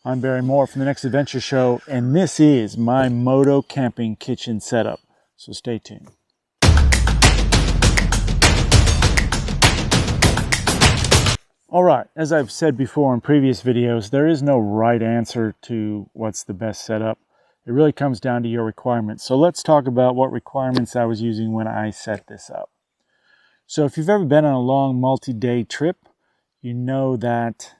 I'm Barry Moore from the Next Adventure Show, and this is my moto-camping kitchen setup. So stay tuned. Alright, as I've said before in previous videos, there is no right answer to what's the best setup. It really comes down to your requirements. So let's talk about what requirements I was using when I set this up. So if you've ever been on a long multi-day trip, you know that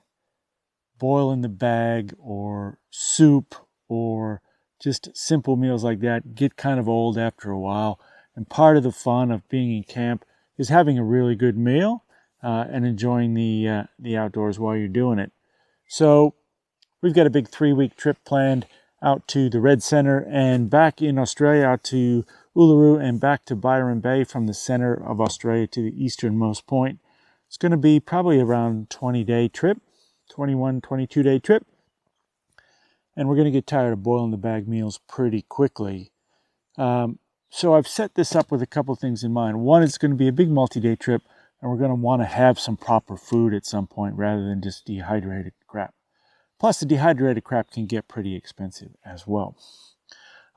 boil in the bag or soup or just simple meals like that get kind of old after a while. And part of the fun of being in camp is having a really good meal and enjoying the outdoors while you're doing it. So we've got a big 3-week trip planned out to the Red Centre and back in Australia out to Uluru and back to Byron Bay from the center of Australia to the easternmost point. It's going to be probably around 20-day trip, 21, 22-day trip. And we're going to get tired of boiling the bag meals pretty quickly. So I've set this up with a couple of things in mind. One, it's going to be a big multi-day trip and we're going to want to have some proper food at some point rather than just dehydrated crap. Plus, the dehydrated crap can get pretty expensive as well.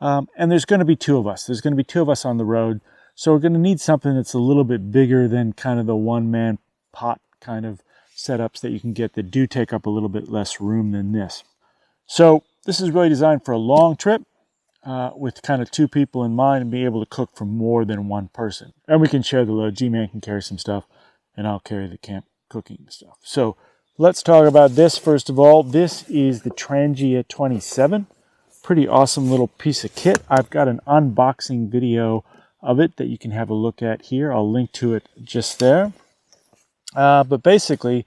And there's going to be two of us. There's going to be two of us on the road. So we're going to need something that's a little bit bigger than kind of the one-man pot kind of setups that you can get that do take up a little bit less room than this. So this is really designed for a long trip with kind of two people in mind and be able to cook for more than one person. And we can share the load. G-Man can carry some stuff and I'll carry the camp cooking stuff. So let's talk about this first of all. This is the Trangia 27. Pretty awesome little piece of kit. I've got an unboxing video of it that you can have a look at here. I'll link to it just there. But basically,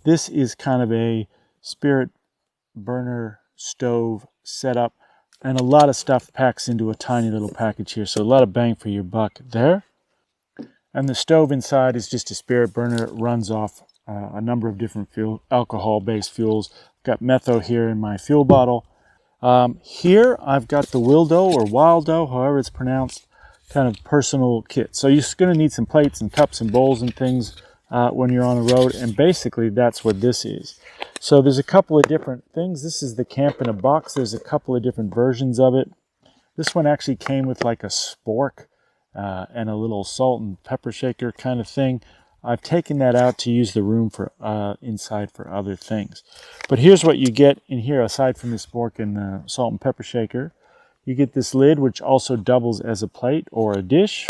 this is kind of a spirit burner stove setup, and a lot of stuff packs into a tiny little package here. So a lot of bang for your buck there. And the stove inside is just a spirit burner. It runs off a number of different alcohol-based fuels. Got metho here in my fuel bottle. Here I've got the Wildo or Wildo, however it's pronounced, kind of personal kit. So you're going to need some plates and cups and bowls and things when you're on the road, and basically that's what this is. So there's a couple of different things. This is the Camp in a Box. There's a couple of different versions of it. This one actually came with like a spork and a little salt and pepper shaker kind of thing. I've taken that out to use the room for inside for other things. But here's what you get in here aside from the spork and the salt and pepper shaker. You get this lid, which also doubles as a plate or a dish.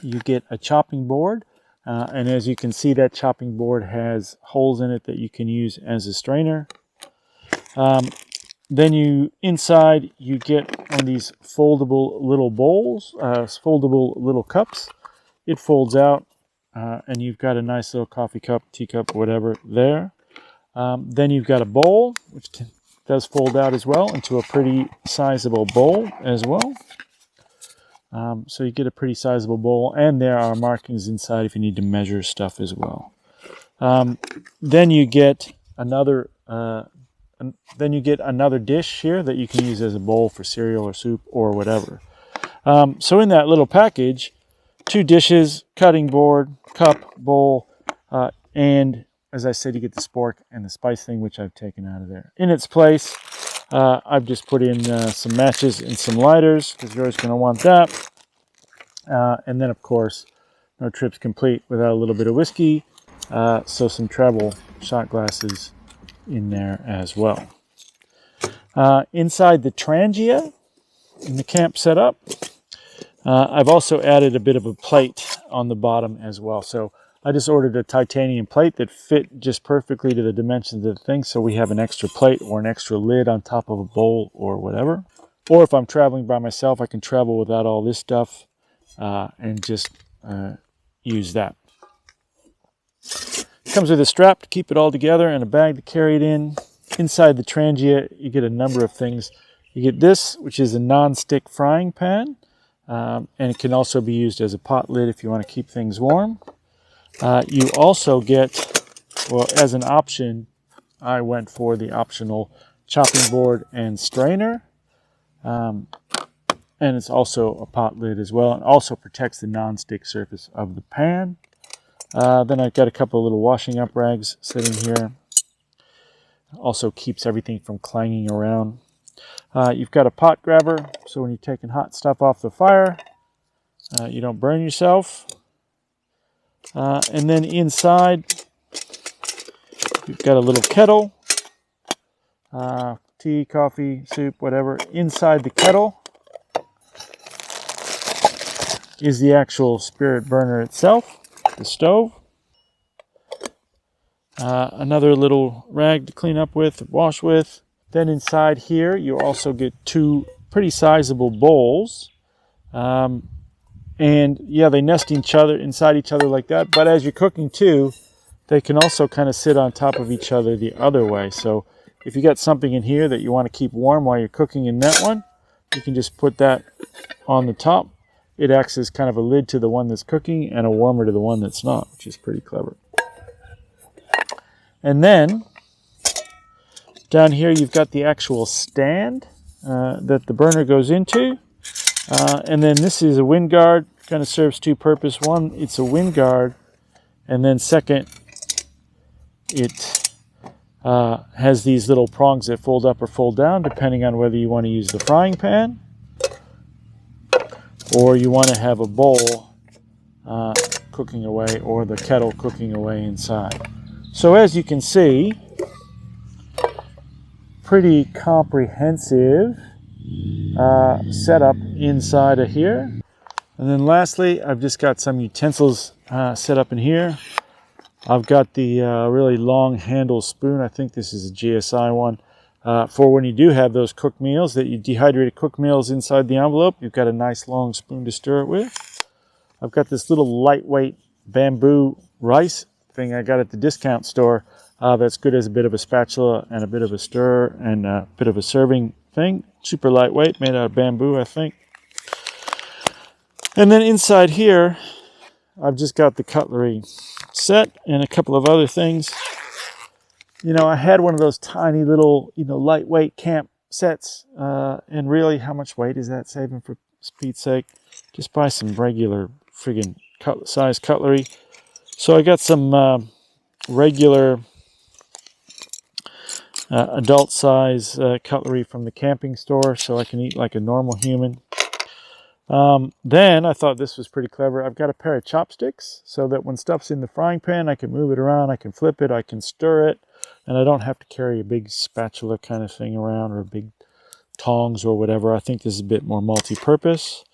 You get a chopping board. And as you can see, that chopping board has holes in it that you can use as a strainer. Then inside you get one of these foldable little bowls, foldable little cups. It folds out. And you've got a nice little coffee cup, teacup, whatever there. Then you've got a bowl, which does fold out as well into a pretty sizable bowl as well. So you get a pretty sizable bowl, and there are markings inside if you need to measure stuff as well. Then you get another dish here that you can use as a bowl for cereal or soup or whatever. So in that little package, 2 dishes, cutting board, cup, bowl, and as I said, you get the spork and the spice thing, which I've taken out of there. In its place, I've just put in some matches and some lighters, because you're always going to want that. And then, of course, no trip's complete without a little bit of whiskey, so some travel shot glasses in there as well. Inside the Trangia, in the camp setup, I've also added a bit of a plate on the bottom as well. So I just ordered a titanium plate that fit just perfectly to the dimensions of the thing. So we have an extra plate or an extra lid on top of a bowl or whatever. Or if I'm traveling by myself, I can travel without all this stuff and just use that. It comes with a strap to keep it all together and a bag to carry it in. Inside the Trangia, you get a number of things. You get this, which is a non-stick frying pan. And it can also be used as a pot lid if you want to keep things warm. You also get, well, as an option, I went for the optional chopping board and strainer. And it's also a pot lid as well, and also protects the non-stick surface of the pan. Then I've got a couple of little washing up rags sitting here. Also keeps everything from clanging around. You've got a pot grabber, so when you're taking hot stuff off the fire, you don't burn yourself. And then inside, you've got a little kettle, tea, coffee, soup, whatever. Inside the kettle is the actual spirit burner itself, the stove. Another little rag to clean up with, wash with. Then inside here, you also get two pretty sizable bowls. And yeah, they nest inside each other like that. But as you're cooking too, they can also kind of sit on top of each other the other way. So if you got something in here that you want to keep warm while you're cooking in that one, you can just put that on the top. It acts as kind of a lid to the one that's cooking and a warmer to the one that's not, which is pretty clever. And then down here you've got the actual stand that the burner goes into. And then this is a wind guard. Kind of serves two purposes. One, it's a wind guard. And then second, it has these little prongs that fold up or fold down depending on whether you want to use the frying pan or you want to have a bowl cooking away or the kettle cooking away inside. So as you can see, pretty comprehensive setup inside of here. And then lastly, I've just got some utensils set up in here. I've got the really long handle spoon. I think this is a GSI one. For when you do have those cooked meals, that you dehydrated cooked meals inside the envelope, you've got a nice long spoon to stir it with. I've got this little lightweight bamboo rice thing I got at the discount store that's good as a bit of a spatula and a bit of a stir and a bit of a serving thing. Super lightweight, made out of bamboo, I think. And then inside here, I've just got the cutlery set and a couple of other things. You know, I had one of those tiny little, lightweight camp sets. And really, how much weight is that saving for Pete's sake? Just buy some regular friggin' size cutlery. So I got some regular adult size cutlery from the camping store so I can eat like a normal human. Then I thought this was pretty clever. I've got a pair of chopsticks so that when stuff's in the frying pan, I can move it around, I can flip it, I can stir it, and I don't have to carry a big spatula kind of thing around or big tongs or whatever. I think this is a bit more multi-purpose.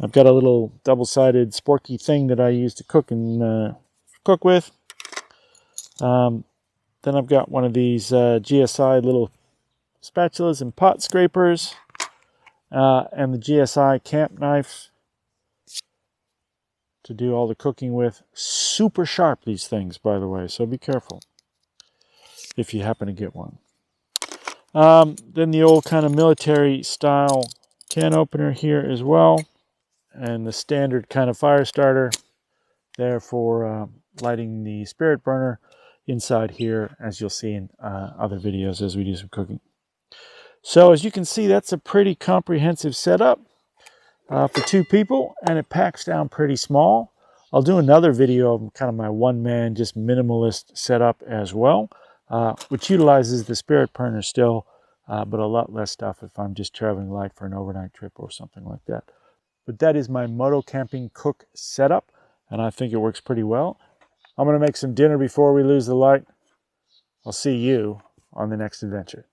I've got a little double-sided sporky thing that I use to cook and cook with. Then I've got one of these GSI little spatulas and pot scrapers. And the GSI camp knife to do all the cooking with. Super sharp, these things, by the way, so be careful if you happen to get one. Then the old kind of military style can opener here as well, and the standard kind of fire starter there for lighting the spirit burner inside here, as you'll see in other videos as we do some cooking. So as you can see, that's a pretty comprehensive setup for two people, and it packs down pretty small. I'll do another video of kind of my one-man, just minimalist setup as well, which utilizes the spirit burner still, but a lot less stuff if I'm just traveling light for an overnight trip or something like that. But that is my moto-camping cook setup, and I think it works pretty well. I'm going to make some dinner before we lose the light. I'll see you on the next adventure.